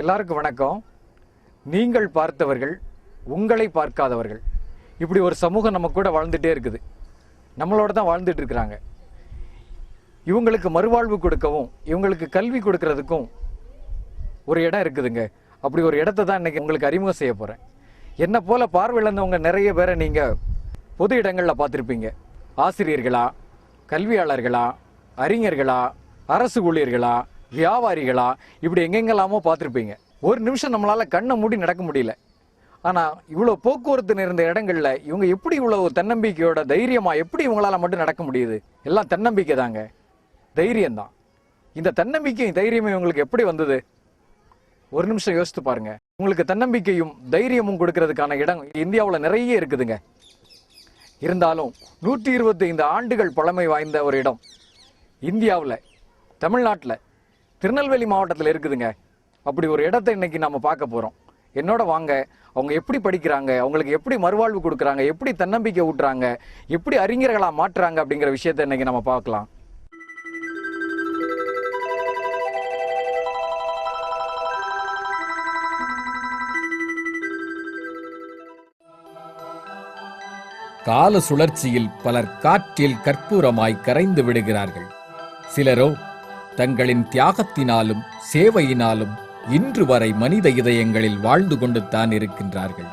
எல்லாருக்கும் வணக்கம். நீங்கள் பார்த்தவர்கள் உங்களை பார்க்காதவர்கள், இப்படி ஒரு சமூகம் நம்ம கூட வாழ்ந்துட்டே இருக்குது. நம்மளோட தான் வாழ்ந்துட்டு இருக்கிறாங்க. இவங்களுக்கு மறுவாழ்வு கொடுக்கவும் இவங்களுக்கு கல்வி கொடுக்கறதுக்கும் ஒரு இடம் இருக்குதுங்க. அப்படி ஒரு இடத்தை தான் இன்னைக்கு உங்களுக்கு அறிமுகம் செய்ய போகிறேன். என்னை போல பார்வையிழந்தவங்க நிறைய பேரை நீங்கள் பொது இடங்களில் பார்த்துருப்பீங்க. ஆசிரியர்களா, கல்வியாளர்களா, அறிஞர்களா, அரசு ஊழியர்களா, வியாபாரிகளா, இப்படி எங்கெங்கெல்லாமோ பார்த்துருப்பீங்க. ஒரு நிமிஷம் நம்மளால் கண்ணை மூடி நடக்க முடியல. ஆனால் இவ்வளோ போக்குவரத்து நிறைந்த இடங்களில் இவங்க எப்படி இவ்வளோ தன்னம்பிக்கையோட தைரியமாக எப்படி இவங்களால் மட்டும் நடக்க முடியுது? எல்லாம் தன்னம்பிக்கை தாங்க, தைரியம்தான். இந்த தன்னம்பிக்கையும் தைரியமும் இவங்களுக்கு எப்படி வந்தது? ஒரு நிமிஷம் யோசித்து பாருங்க. உங்களுக்கு தன்னம்பிக்கையும் தைரியமும் கொடுக்கறதுக்கான இடம் இந்தியாவில் நிறைய இருக்குதுங்க. இருந்தாலும் 125 ஆண்டுகள் பழமை வாய்ந்த ஒரு இடம் இந்தியாவில், தமிழ்நாட்டில், திருநெல்வேலி மாவட்டத்தில் இருக்குதுங்க. அப்படி ஒரு இடத்தை இன்னைக்கு நம்ம பார்க்க போகிறோம். என்னோட வாங்க. அவங்க எப்படி படிக்கிறாங்க, அவங்களுக்கு எப்படி மறுவாழ்வு கொடுக்குறாங்க, எப்படி தன்னம்பிக்கை ஊட்டுறாங்க, எப்படி அறிஞர்களாக மாற்றுறாங்க அப்படிங்கிற விஷயத்தை இன்னைக்கு நம்ம பார்க்கலாம். கால சுழற்சியில் பலர் காற்றில் கற்பூரமாய் கரைந்து விடுகிறார்கள். சிலரோ தங்களின் தியாகத்தினாலும் சேவையினாலும் இன்று வரை மனித இதயங்களில் வாழ்ந்து கொண்டு தான் இருக்கின்றார்கள்.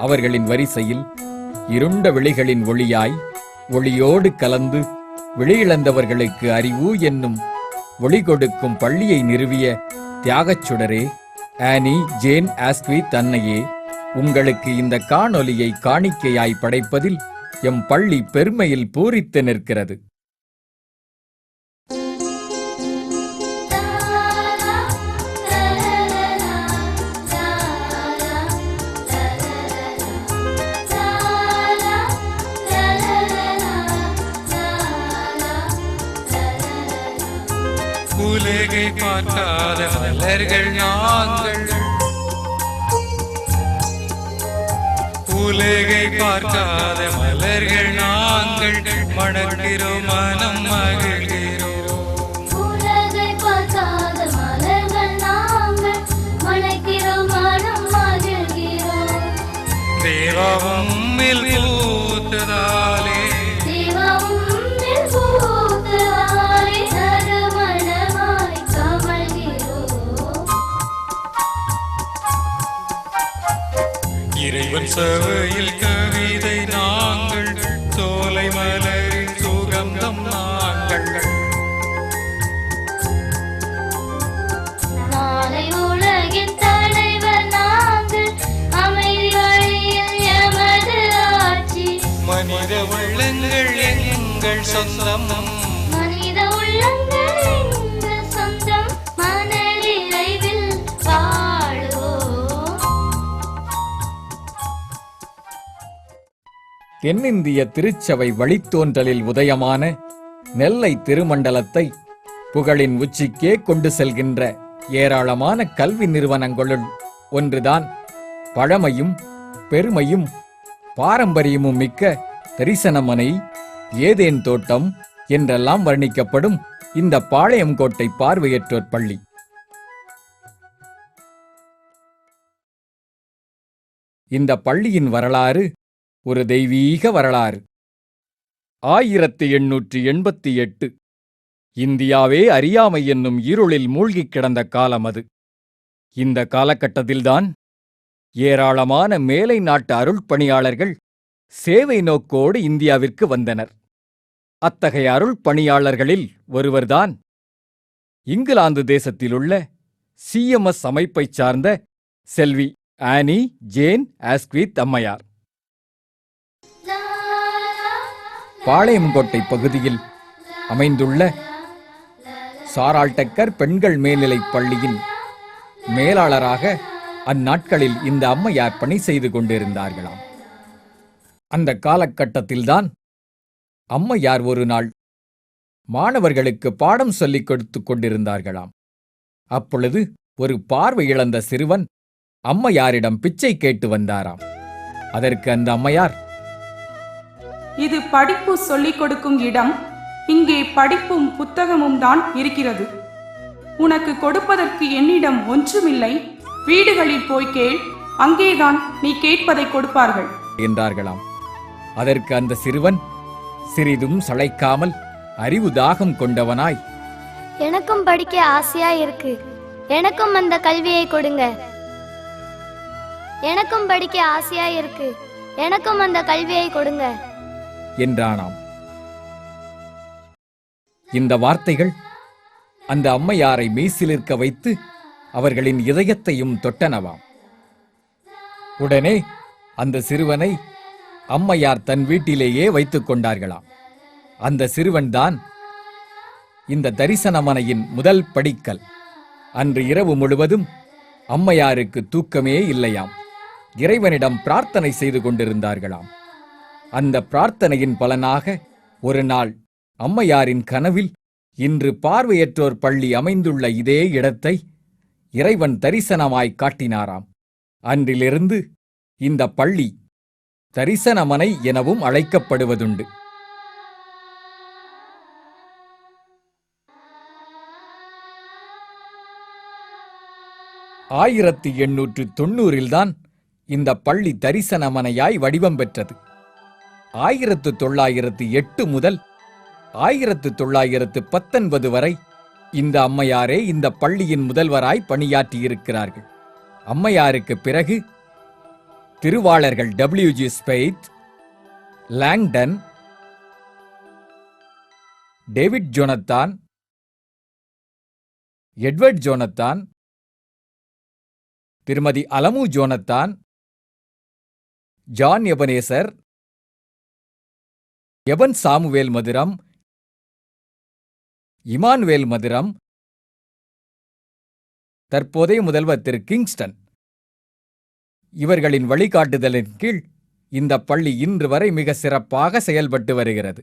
அவர்களின் வரிசையில் இருண்ட விழிகளின் ஒளியாய் ஒளியோடு கலந்து விழியிழந்தவர்களுக்கு அறிவு என்னும் ஒளி கொடுக்கும் பள்ளியை நிறுவிய தியாகச் சுடரே, ஆனி ஜேன் ஆஸ்க்வித் அன்னையே, உங்களுக்கு இந்த காணொலியை காணிக்கையாய் படைப்பதில் எம் பள்ளி பெருமையில் பூரித்து நிற்கிறது. உலகை பார்க்காத மலர்கள் நாங்கள், உலகை பார்க்காத மலர்கள் நாங்கள், மணக்கிறோம் மனம் மகிழ்கிறோம். உலகை பார்க்காத மலர்கள் நாங்கள், மணக்கிறோம் மனம் மகிழ்கிறோம். தேவாவும் பூத்ததாலே, தேவாவும் பூத்ததாலே நறுமணமாய் கமழ்கிறோம். இறைவன் சபையில் கவிதை நாங்கள், சோலை மலரின் சுகந்தம் நாங்கள். நாளை உலகின் தலைவர் நாங்கள், அமைதி வழியில் எமது ஆட்சி. மனித உள்ளங்கள் எங்கள் சொந்தம், மனித உள்ளங்கள் எங்கள் சொந்தம், மனநிறைவில் வாழுவோம். தென்னிந்திய திருச்சபை வழித்தோன்றலில் உதயமான நெல்லை திருமண்டலத்தை புகழின் உச்சிக்கே கொண்டு செல்கின்ற ஏராளமான கல்வி நிறுவனங்களுள் ஒன்றுதான் பழமையும் பெருமையும் பாரம்பரியமும் மிக்க தரிசனமனை, ஏதேன் தோட்டம் என்றெல்லாம் வர்ணிக்கப்படும் இந்த பாளையங்கோட்டை பார்வையற்றோர் பள்ளி. இந்த பள்ளியின் வரலாறு ஒரு தெய்வீக வரலாறு. 1888 இந்தியாவே அறியாமை என்னும் இருளில் மூழ்கிக் கிடந்த காலம் அது. இந்த காலகட்டத்தில்தான் ஏராளமான மேலை நாட்டு அருள் பணியாளர்கள் சேவை நோக்கோடு இந்தியாவிற்கு வந்தனர். அத்தகைய அருள் பணியாளர்களில் ஒருவர்தான் இங்கிலாந்து தேசத்திலுள்ள சிஎம்எஸ் அமைப்பைச் சார்ந்த செல்வி ஆனி ஜேன் ஆஸ்க்வித் அம்மையார். பாளையங்கோட்டை பகுதியில் அமைந்துள்ள சாரால்டக்கர் பெண்கள் மேல்நிலைப் பள்ளியின் மேலாளராக அந்நாட்களில் இந்த அம்மையார் பணி செய்து கொண்டிருந்தார்களாம். அந்த காலகட்டத்தில்தான் அம்மையார் ஒரு நாள் மாணவர்களுக்கு பாடம் சொல்லிக் கொடுத்துக் கொண்டிருந்தார்களாம். அப்பொழுது ஒரு பார்வை இழந்த சிறுவன் அம்மையாரிடம் பிச்சை கேட்டு வந்தாராம். அதற்கு அந்த அம்மையார், இது படிப்பு சொல்லிக் கொடுக்கும் இடம், இங்கே படிப்பும் புத்தகமும் தான் இருக்கிறது. உனக்கு கொடுப்பதற்கு என்னிடம் ஒன்றுமில்லை. வீடுகளில் போய் கேள், அங்கேதான் நீ கேட்பதை கொடுப்பார்கள் என்றார்களாம். அதற்கு அந்த சிறுவன் சிறிதும் சளைக்காமல் அறிவு தாகம் கொண்டவனாய், எனக்கும் படிக்க ஆசையா இருக்கு, எனக்கும் அந்த கல்வியை கொடுங்க. எனக்கும் படிக்க ஆசையா இருக்கு, எனக்கும் அந்த கல்வியை கொடுங்க என்றானாம். இந்த வார்த்தைகள் அந்த அம்மையாரை மெய்சிலிர்க்க வைத்து அவர்களின் இதயத்தையும் தொட்டனவாம். உடனே அந்த சிறுவனை அம்மையார் தன் வீட்டிலேயே வைத்துக் கொண்டார்களாம். அந்த சிறுவன்தான் இந்த தரிசனமனையின் முதல் படிக்கல். அன்று இரவு முழுவதும் அம்மையாருக்கு தூக்கமே இல்லையாம். இறைவனிடம் பிரார்த்தனை செய்து கொண்டிருந்தார்களாம். அந்த பிரார்த்தனையின் பலனாக ஒரு நாள் அம்மையாரின் கனவில் இன்று பார்வையற்றோர் பள்ளி அமைந்துள்ள இதே இடத்தை இறைவன் தரிசனமாய் காட்டினாராம். அன்றிலிருந்து இந்த பள்ளி தரிசனமனை எனவும் அழைக்கப்படுவதுண்டு. 1890 இந்த பள்ளி தரிசனமனையாய் வடிவம் பெற்றது. 1908 முதல் 1919 வரை இந்த அம்மையாரே இந்த பள்ளியின் முதல்வராய் பணியாற்றியிருக்கிறார்கள். அம்மையாருக்கு பிறகு திருவாளர்கள் WG Speight, Langdon, David Jonathan, Edward Jonathan, திருமதி Alamu Jonathan, John Ebenezer, Eben Samuel Madhuram, Emmanuel Madhuram, தற்போதைய முதல்வர் திரு கிங்ஸ்டன் இவர்களின் வழிகாட்டுதலின் கீழ் இந்த பள்ளி இன்று வரை மிக சிறப்பாக செயல்பட்டு வருகிறது.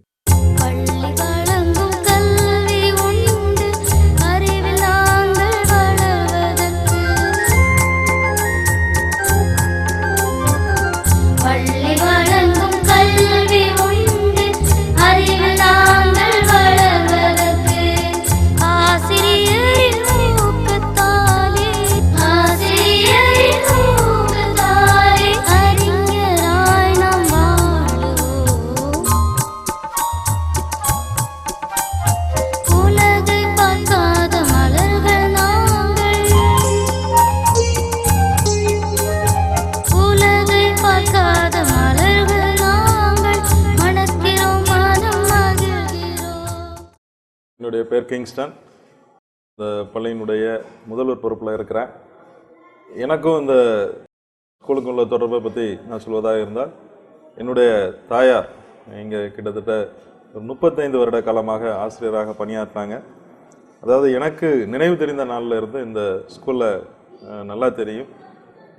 என்னுடைய பேர் கிங்ஸ்டன். இந்த பள்ளியினுடைய முதல்வர் பொறுப்பில் இருக்கிறேன். எனக்கும் இந்த ஸ்கூலுக்கு உள்ள தொடர்பை பற்றி நான் சொல்வதாக இருந்தால், என்னுடைய தாயார் இங்கே கிட்டத்தட்ட ஒரு 35 வருட காலமாக ஆசிரியராக பணியாற்றினாங்க. அதாவது எனக்கு நினைவு தெரிந்த நாளில் இருந்து இந்த ஸ்கூலில் நல்லா தெரியும்.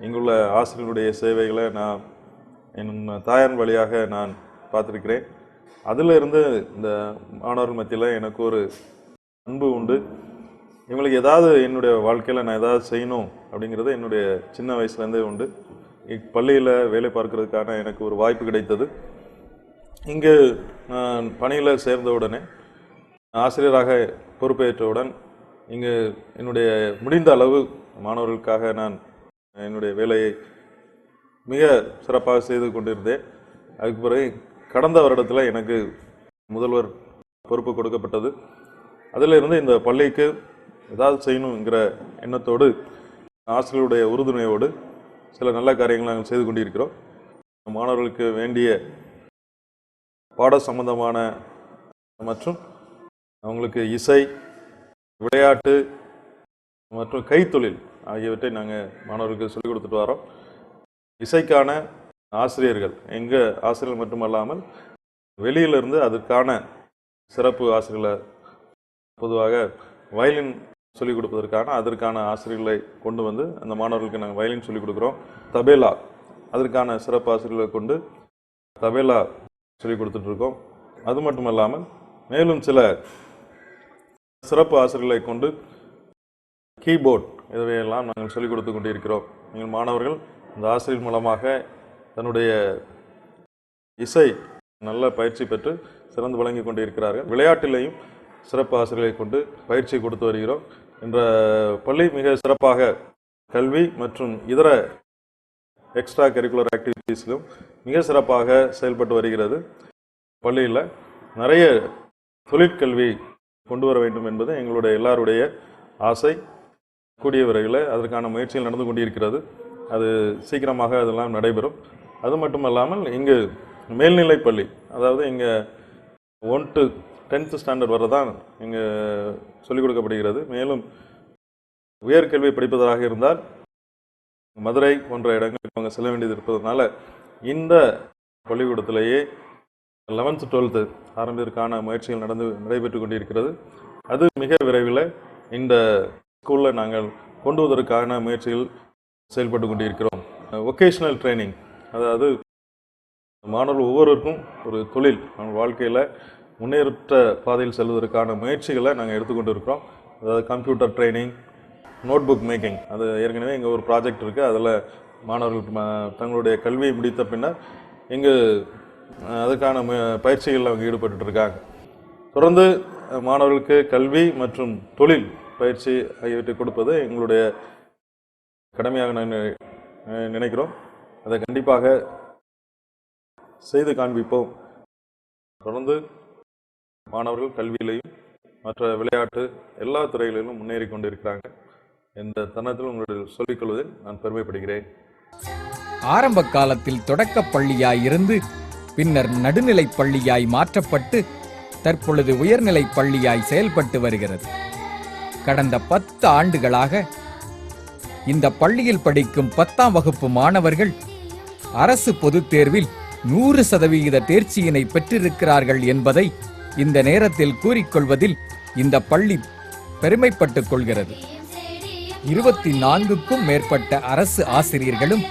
இங்குள்ள ஆசிரியர்களுடைய சேவைகளை நான் என் தாயார் வழியாக நான் பார்த்துருக்கிறேன். அதில் இருந்து இந்த மாணவர்கள் மத்தியில் எனக்கு ஒரு அன்பு உண்டு. இவங்களுக்கு ஏதாவது என்னுடைய வாழ்க்கையில் நான் ஏதாவது செய்யணும் அப்படிங்கிறது என்னுடைய சின்ன வயசுலேருந்தே உண்டு. இப்பள்ளியில் வேலை பார்க்கறதுக்கான எனக்கு ஒரு வாய்ப்பு கிடைத்தது. இங்கு நான் பணியில் சேர்ந்த உடனே ஆசிரியராக பொறுப்பேற்றவுடன் இங்கு என்னுடைய முடிந்த அளவு மாணவர்களுக்காக நான் என்னுடைய வேலையை மிக சிறப்பாக செய்து கொண்டிருந்தேன். அதுக்கு பிறகு கடந்த வருடத்தில் எனக்கு முதல்வர் பொறுப்பு கொடுக்கப்பட்டது. அதிலிருந்து இந்த பள்ளிக்கு ஏதாவது செய்யணுங்கிற எண்ணத்தோடு ஆசிரியருடைய உறுதுணையோடு சில நல்ல காரியங்களை நாங்கள் செய்து கொண்டிருக்கிறோம். மாணவர்களுக்கு வேண்டிய பாட சம்பந்தமான மற்றும் அவங்களுக்கு இசை, விளையாட்டு மற்றும் கைத்தொழில் ஆகியவற்றை நாங்கள் மாணவர்களுக்கு சொல்லிக் கொடுத்துட்டு வரோம். இசைக்கான ஆசிரியர்கள் எங்கள் ஆசிரியர்கள் மட்டுமல்லாமல் வெளியிலிருந்து அதற்கான சிறப்பு ஆசிரியர்களை, பொதுவாக வயலின் சொல்லிக் கொடுப்பதற்கான அதற்கான ஆசிரியர்களை கொண்டு வந்து அந்த மாணவர்களுக்கு நாங்கள் வயலின் சொல்லிக் கொடுக்குறோம். தபேலா அதற்கான சிறப்பு ஆசிரியர்களை கொண்டு தபேலா சொல்லிக் கொடுத்துட்ருக்கோம். அது மட்டுமல்லாமல் மேலும் சில சிறப்பு ஆசிரியர்களை கொண்டு கீபோர்ட் இதையெல்லாம் நாங்கள் சொல்லிக் கொடுத்து கொண்டிருக்கிறோம். எங்கள் மாணவர்கள் இந்த ஆசிரியர் மூலமாக தன்னுடைய இசை நல்ல பயிற்சி பெற்று சிறந்து விளங்கி கொண்டு இருக்கிறார்கள். விளையாட்டிலையும் சிறப்பு ஆசிரியர்களை கொண்டு பயிற்சி கொடுத்து வருகிறோம். என்ற பள்ளி மிக சிறப்பாக கல்வி மற்றும் இதர எக்ஸ்ட்ரா கரிக்குலர் ஆக்டிவிட்டீஸிலும் மிக சிறப்பாக செயல்பட்டு வருகிறது. பள்ளியில் நிறைய தொழிற்கல்வி கொண்டு வர வேண்டும் என்பது எங்களுடைய எல்லாருடைய ஆசை. கூடிய விரைவில் அதற்கான முயற்சிகள் நடந்து கொண்டிருக்கிறது. அது சீக்கிரமாக அதெல்லாம் நடைபெறும். அது மட்டுமல்லாமல் இங்கு மேல்நிலை பள்ளி, அதாவது இங்கே 1 to 10th ஸ்டாண்டர்ட் வரை தான் இங்கே சொல்லிக் கொடுக்கப்படுகிறது. மேலும் உயர்கல்வி படிப்பதாக இருந்தால் மதுரை போன்ற இடங்களுக்கு அவங்க செல்ல வேண்டியது இருப்பதனால இந்த பள்ளிக்கூடத்திலேயே 11th 12th ஆரம்பிப்பதற்கான முயற்சிகள் நடைபெற்று கொண்டிருக்கிறது. அது மிக விரைவில் இந்த ஸ்கூலில் நாங்கள் கொண்டு வருவதற்கான முயற்சிகள் செயல்பட்டு கொண்டிருக்கிறோம். வொகேஷனல் ட்ரைனிங், அதாவது மாணவர்கள் ஒவ்வொருவருக்கும் ஒரு தொழில், அவங்க வாழ்க்கையில் முன்னேற்ற பாதையில் செல்வதற்கான முயற்சிகளை நாங்கள் எடுத்துக்கொண்டு இருக்கிறோம். அதாவது computer training, notebook making, அது ஏற்கனவே இங்கே ஒரு ப்ராஜெக்ட் இருக்குது. அதில் மாணவர்கள் தங்களுடைய கல்வியை முடித்த பின்னர் இங்கு அதுக்கான பயிற்சிகளில் அவங்க ஈடுபட்டு இருக்காங்க. தொடர்ந்து மாணவர்களுக்கு கல்வி மற்றும் தொழில் பயிற்சி ஆகியவற்றை கொடுப்பது எங்களுடைய கடமையாக நாங்கள் நினைக்கிறோம். அதை கண்டிப்பாக செய்து காண்பிப்போம். தொடர்ந்து மாணவர்கள் கல்வியிலையும் மற்ற விளையாட்டு எல்லா துறைகளிலும் முன்னேறி கொண்டிருக்கிறாங்க. இந்த தருணத்தில் உங்களுடைய சொல்லிக்கொள்வதில் நான் பெருமைப்படுகிறேன். ஆரம்ப காலத்தில் தொடக்கப் பள்ளியாய் இருந்து பின்னர் நடுநிலைப் பள்ளியாய் மாற்றப்பட்டு தற்பொழுது உயர்நிலைப் பள்ளியாய் செயல்பட்டு வருகிறது. கடந்த 10 ஆண்டுகளாக இந்த பள்ளியில் படிக்கும் 10ஆம் வகுப்பு மாணவர்கள் அரசு பொதுத் தேர்வில் 100% தேர்ச்சியினை பெற்றிருக்கிறார்கள் என்பதை இந்த நேரத்தில் கூறிக்கொள்வதில் இந்த பள்ளி பெருமைப்பட்டுக் கொள்கிறது. 24க்கும் மேற்பட்ட அரசு ஆசிரியர்களும்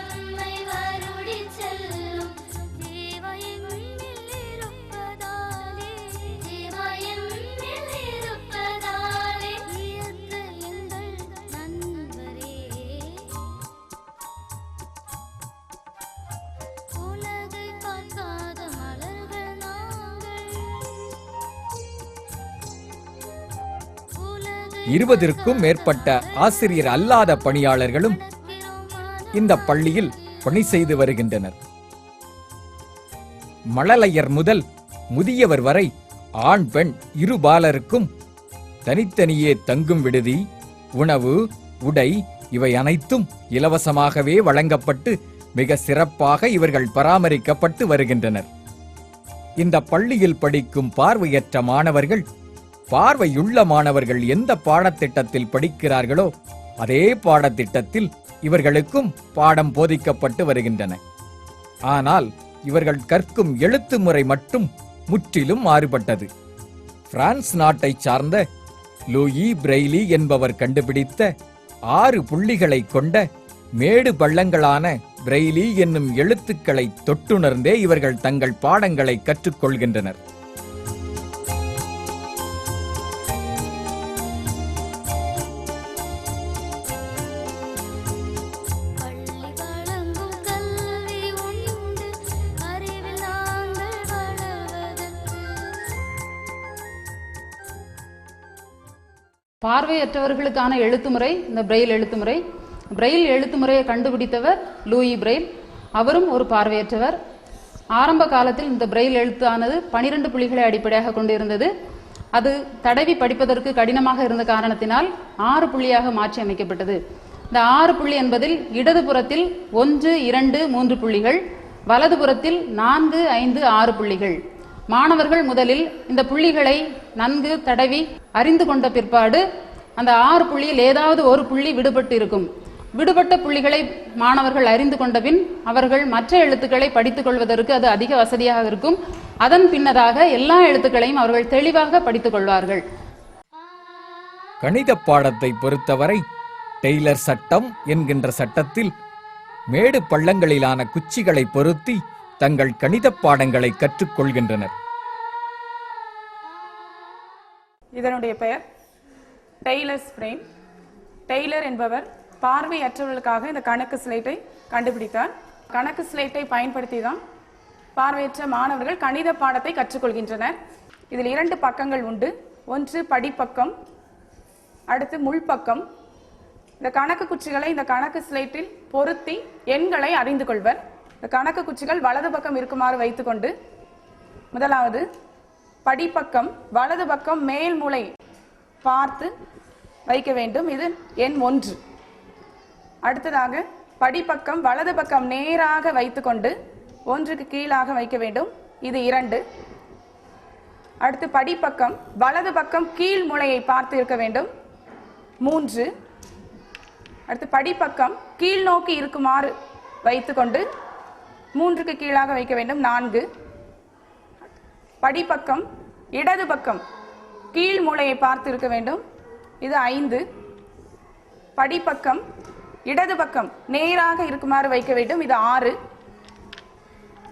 20க்கும் மேற்பட்ட ஆசிரியர் அல்லாத பணியாளர்களும் இந்த பள்ளியில் பணி செய்து வருகின்றனர். மழலையர் முதல் முதியவர் வரை ஆண் பெண் இருபாலருக்கும் தனித்தனியே தங்கும் விடுதி, உணவு, உடை இவை அனைத்தும் இலவசமாகவே வழங்கப்பட்டு மிக சிறப்பாக இவர்கள் பராமரிக்கப்பட்டு வருகின்றனர். இந்த பள்ளியில் படிக்கும் பார்வையற்ற மாணவர்கள் பார்வையுள்ள மாணவர்கள் எந்த பாடத்திட்டத்தில் படிக்கிறார்களோ அதே பாடத்திட்டத்தில் இவர்களுக்கும் பாடம் போதிக்கப்பட்டு வருகின்றன. ஆனால் இவர்கள் கற்கும் எழுத்து முறை மட்டும் முற்றிலும் மாறுபட்டது. பிரான்ஸ் நாட்டை சார்ந்த லூயி பிரெய்லி என்பவர் கண்டுபிடித்த 6 புள்ளிகளை கொண்ட மேடு பள்ளங்களான பிரெய்லி என்னும் எழுத்துக்களை தொட்டுணர்ந்தே இவர்கள் தங்கள் பாடங்களை கற்றுக்கொள்கின்றனர். பார்வையற்றவர்களுக்கான எழுத்துமுறை இந்த பிரெயில் எழுத்துமுறை. பிரெயில் எழுத்துமுறையை கண்டுபிடித்தவர் லூயி பிரெயில். அவரும் ஒரு பார்வையற்றவர். ஆரம்ப காலத்தில் இந்த பிரெயில் எழுத்தானது 12 புள்ளிகளை அடிப்படையாக கொண்டிருந்தது. அது தடவி படிப்பதற்கு கடினமாக இருந்த காரணத்தினால் 6 புள்ளியாக மாற்றி அமைக்கப்பட்டது. இந்த 6 புள்ளி என்பதில் இடதுபுறத்தில் 1, 2, 3 புள்ளிகள், வலதுபுறத்தில் 4, 5, 6 புள்ளிகள். மாணவர்கள் முதலில் இந்த புள்ளிகளை நன்கு தடவி அறிந்து கொண்ட பிற்பாடு அந்த 6 புள்ளியில் ஏதாவது ஒரு புள்ளி விடுபட்டு இருக்கும். விடுபட்ட புள்ளிகளை மாணவர்கள் அறிந்து கொண்ட பின் அவர்கள் மற்ற எழுத்துக்களை படித்துக் கொள்வதற்கு அது அதிக வசதியாக இருக்கும். அதன் பின்னதாக எல்லா எழுத்துக்களையும் அவர்கள் தெளிவாக படித்துக் கொள்வார்கள். கணித பாடத்தை பொறுத்தவரை டெய்லர் சட்டம் என்கின்ற சட்டத்தில் மேடு பள்ளங்களிலான குச்சிகளை பொருத்தி தங்கள் கணித பாடங்களை கற்றுக்கொள்கின்றனர். இதனுடைய பெயர் டெய்லர்ஸ் ஃப்ரேம். டெய்லர் என்பவர் பார்வையற்றவர்களுக்காக இந்த கணக்கு ஸ்லேட்டை கண்டுபிடித்தார். கணக்கு ஸ்லேட்டை பயன்படுத்தி தான் பார்வையற்ற மாணவர்கள் கணித பாடத்தை கற்றுக்கொள்கின்றனர். இதில் 2 பக்கங்கள் உண்டு. ஒன்று படிப்பக்கம், அடுத்து முள்பக்கம். இந்த கணக்கு குச்சிகளை இந்த கணக்கு ஸ்லேட்டில் பொருத்தி எண்களை அறிந்து கொள்வர். இந்த கணக்கு குச்சிகள் வலது பக்கம் இருக்குமாறு வைத்துக்கொண்டு, முதலாவது படிப்பக்கம் வலது பக்கம் மேல் மூலை பார்த்து வைக்க வேண்டும். இது எண் 1. அடுத்ததாக படிப்பக்கம் வலது பக்கம் நேராக வைத்துக்கொண்டு 1க்கு கீழாக வைக்க வேண்டும். இது 2. அடுத்து படிப்பக்கம் வலது பக்கம் கீழ் மூலையை பார்த்து இருக்க வேண்டும். 3. அடுத்து படிப்பக்கம் கீழ் நோக்கி இருக்குமாறு வைத்துக்கொண்டு 3க்கு கீழாக வைக்க வேண்டும். 4. படிப்பக்கம் இடது பக்கம் கீழ் மூலையை பார்த்து இருக்க வேண்டும். இது 5. படிப்பக்கம் இடது பக்கம் நேராக இருக்குமாறு வைக்க வேண்டும். இது 6.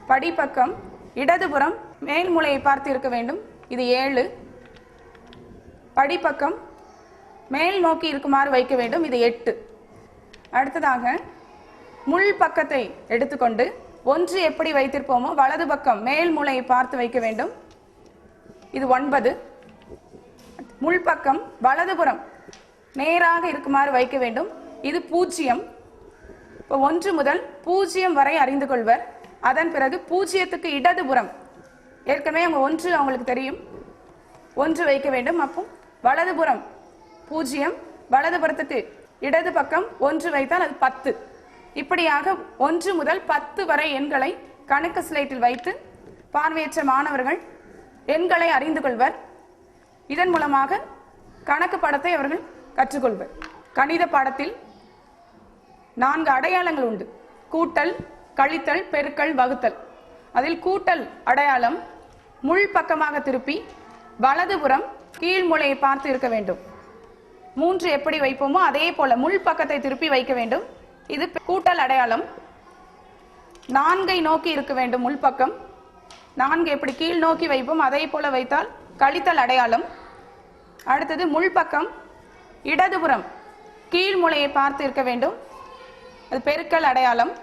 படிப்பக்கம் இடதுபுறம் மேல் மூலையை பார்த்து இருக்க வேண்டும். இது 7. படிப்பக்கம் மேல் நோக்கி இருக்குமாறு வைக்க வேண்டும். இது 8. அடுத்ததாக முள் பக்கத்தை எடுத்துக்கொண்டு 1 எப்படி வைத்திருப்போமோ வலது பக்கம் மேல் மூலையை பார்த்து வைக்க வேண்டும். இது 9. முள் பக்கம் வலதுபுறம் நேராக இருக்குமாறு வைக்க வேண்டும். இது 0. இப்போ 1 முதல் 0 வரை அறிந்து கொள்வர். அதன் பிறகு 0க்கு இடதுபுறம் ஏற்கனவே அவங்க 1 அவங்களுக்கு தெரியும், 1 வைக்க வேண்டும். அப்போ வலதுபுறம் 0, வலதுபுறத்துக்கு இடது பக்கம் 1 வைத்தால் அது 10. இப்படியாக 1 முதல் 10 வரை எண்களை கணக்கு ஸ்லேட்டில் வைத்து பார்வையற்ற மாணவர்கள் எண்களை அறிந்து கொள்வர். இதன் மூலமாக கணக்கு பாடத்தை அவர்கள் கற்றுக்கொள்வர். கணித பாடத்தில் 4 அடையாளங்கள் உண்டு. கூட்டல், கழித்தல், பெருக்கல், வகுத்தல். அதில் கூட்டல் அடையாளம் முள் பக்கமாக திருப்பி வலதுபுறம் கீழ் மூலையை பார்த்து இருக்க வேண்டும். 3 எப்படி வைப்போமோ அதே போல முள் பக்கத்தை திருப்பி வைக்க வேண்டும். இது கூட்டல் அடையாளம். 4ஐ நோக்கி இருக்க வேண்டும் முள் பக்கம். 4 எப்படி கீழ் நோக்கி வைப்போம் அதே போல வைத்தால் கழித்தல் அடையாளம். அடுத்தது முள் பக்கம் இடதுபுறம் கீழ் மூலையை பார்த்து இருக்க வேண்டும். அது பெருக்கல் அடையாளம்.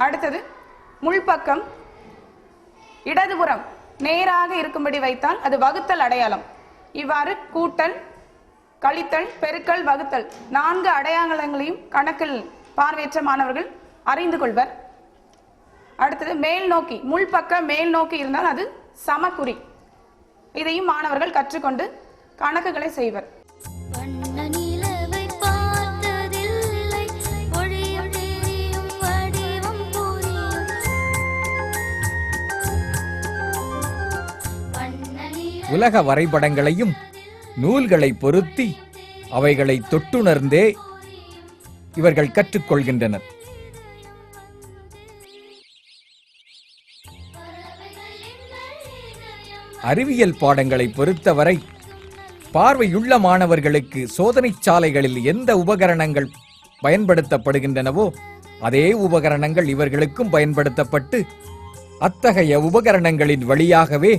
அடுத்தது முள்பக்கம் இடதுபுறம் நேராக இருக்கும்படி வைத்தால் அது வகுத்தல் அடையாளம். இவ்வாறு கூட்டல், கழித்தல், பெருக்கல், வகுத்தல் 4 அடையாளங்களையும் கணக்கில் பார்வையற்ற மாணவர்கள் அறிந்து கொள்வர். அடுத்தது மேல் நோக்கி, முள்பக்கம் மேல் நோக்கி இருந்தால் அது சமக்குறி. இதையும் மாணவர்கள் கற்றுக்கொண்டு கணக்குகளை செய்வர். உலக வரைபடங்களையும் நூல்களை பொருத்தி அவைகளை தொட்டுணர்ந்தே இவர்கள் கற்றுக்கொள்கின்றனர். அறிவியல் பாடங்களை பொறுத்தவரை பார்வையுள்ள மாணவர்களுக்கு சோதனைச் சாலைகளில் எந்த உபகரணங்கள் பயன்படுத்தப்படுகின்றனவோ அதே உபகரணங்கள் இவர்களுக்கும் பயன்படுத்தப்பட்டு அத்தகைய உபகரணங்களின் வழியாகவே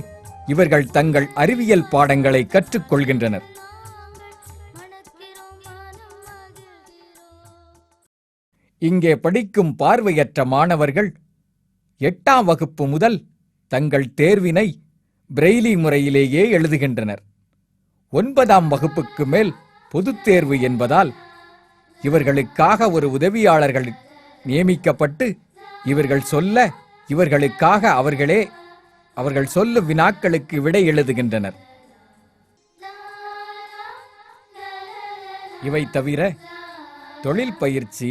இவர்கள் தங்கள் அறிவியல் பாடங்களை கற்றுக்கொள்கின்றனர். இங்கே படிக்கும் பார்வையற்ற மாணவர்கள் 8ஆம் வகுப்பு முதல் தங்கள் தேர்வினை பிரெய்லி முறையிலேயே எழுதுகின்றனர். 9ஆம் வகுப்புக்கு மேல் பொதுத் தேர்வு என்பதால் இவர்களுக்காக ஒரு உதவியாளர்கள் நியமிக்கப்பட்டு இவர்களுக்காக அவர்கள் சொல்லும் வினாக்களுக்கு விடை எழுதுகின்றனர். இவை தவிர தொழில் பயிற்சி,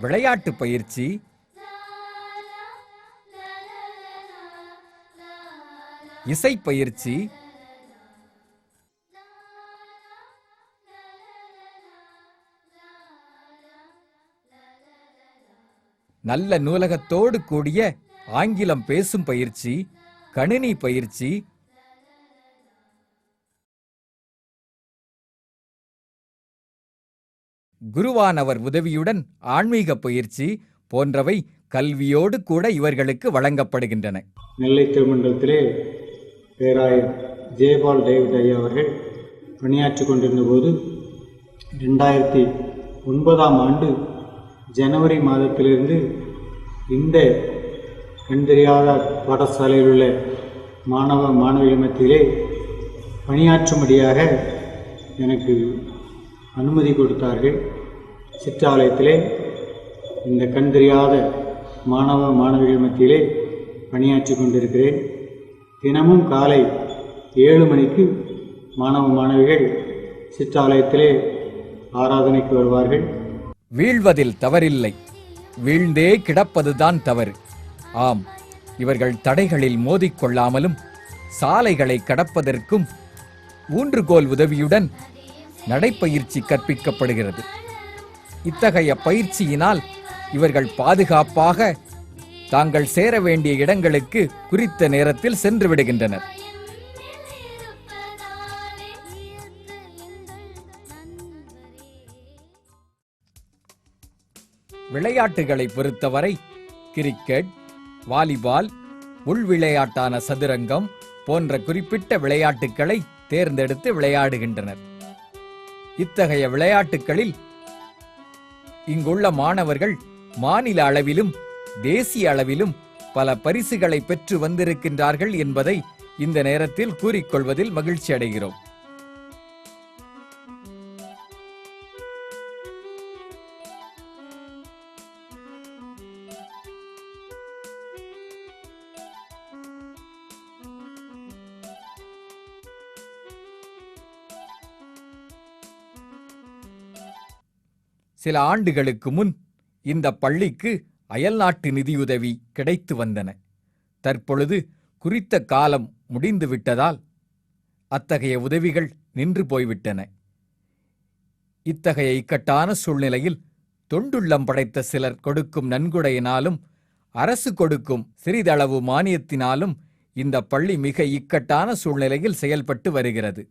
விளையாட்டு பயிற்சி, இசை பயிற்சி, நல்ல நூலகத்தோடு கூடிய ஆங்கிலம் பேசும் பயிற்சி, கணினி பயிற்சி, குருவானவர் உதவியுடன் ஆன்மீக பயிற்சி போன்றவை கல்வியோடு கூட இவர்களுக்கு வழங்கப்படுகின்றன. நெல்லை திருமண்டலத்திலே பேராயர் ஜெயபால் டேவிட் ஐயா அவர்கள் பணியாற்றி கொண்டிருந்த போது 2009ஆம் ஆண்டு ஜனவரி மாதத்திலிருந்து இந்த கண்டறியாத பாடசாலையில் உள்ள மாணவிகள் மத்தியிலே பணியாற்றும்படியாக எனக்கு அனுமதி கொடுத்தார்கள். சிற்றாலயத்திலே இந்த கண்டறியாத மாணவிகள் மத்தியிலே பணியாற்றி கொண்டிருக்கிறேன். தினமும் காலை 7 மணிக்கு மாணவிகள் சிற்றாலயத்திலே ஆராதனைக்கு வருவார்கள். வீழ்வதில் தவறில்லை, வீழ்ந்தே கிடப்பதுதான் தவறு. ஆம், இவர்கள் தடைகளில் மோதிக்கொள்ளாமலும் சாலைகளை கடப்பதற்கும் ஊன்றுகோல் உதவியுடன் நடைப்பயிற்சி கற்பிக்கப்படுகிறது. இத்தகைய பயிற்சியினால் இவர்கள் பாதுகாப்பாக தாங்கள் சேர வேண்டிய இடங்களுக்கு குறித்த நேரத்தில் சென்று விடுகின்றனர். விளையாட்டுகளை பொறுத்தவரை கிரிக்கெட், வாலிபால், உள் விளையாட்டான சதுரங்கம் போன்ற குறிப்பிட்ட விளையாட்டுகளை தேர்ந்தெடுத்து விளையாடுகின்றனர். இத்தகைய விளையாட்டுகளில் இங்குள்ள மாணவர்கள் மாநில அளவிலும் தேசிய அளவிலும் பல பரிசுகளை பெற்று வந்திருக்கின்றார்கள் என்பதை இந்த நேரத்தில் கூறிக்கொள்வதில் மகிழ்ச்சி அடைகிறோம். சில ஆண்டுகளுக்கு முன் இந்த பள்ளிக்கு அயல்நாட்டு நிதியுதவி கிடைத்து வந்தன. தற்பொழுது குறித்த காலம் முடிந்துவிட்டதால் அத்தகைய உதவிகள் நின்று போய்விட்டன. இத்தகைய இக்கட்டான சூழ்நிலையில் தொண்டுள்ளம் படைத்த சிலர் கொடுக்கும் நன்கொடையினாலும் அரசு கொடுக்கும் சிறிதளவு மானியத்தினாலும் இந்த பள்ளி மிக இக்கட்டான சூழ்நிலையில் செயல்பட்டு வருகிறது.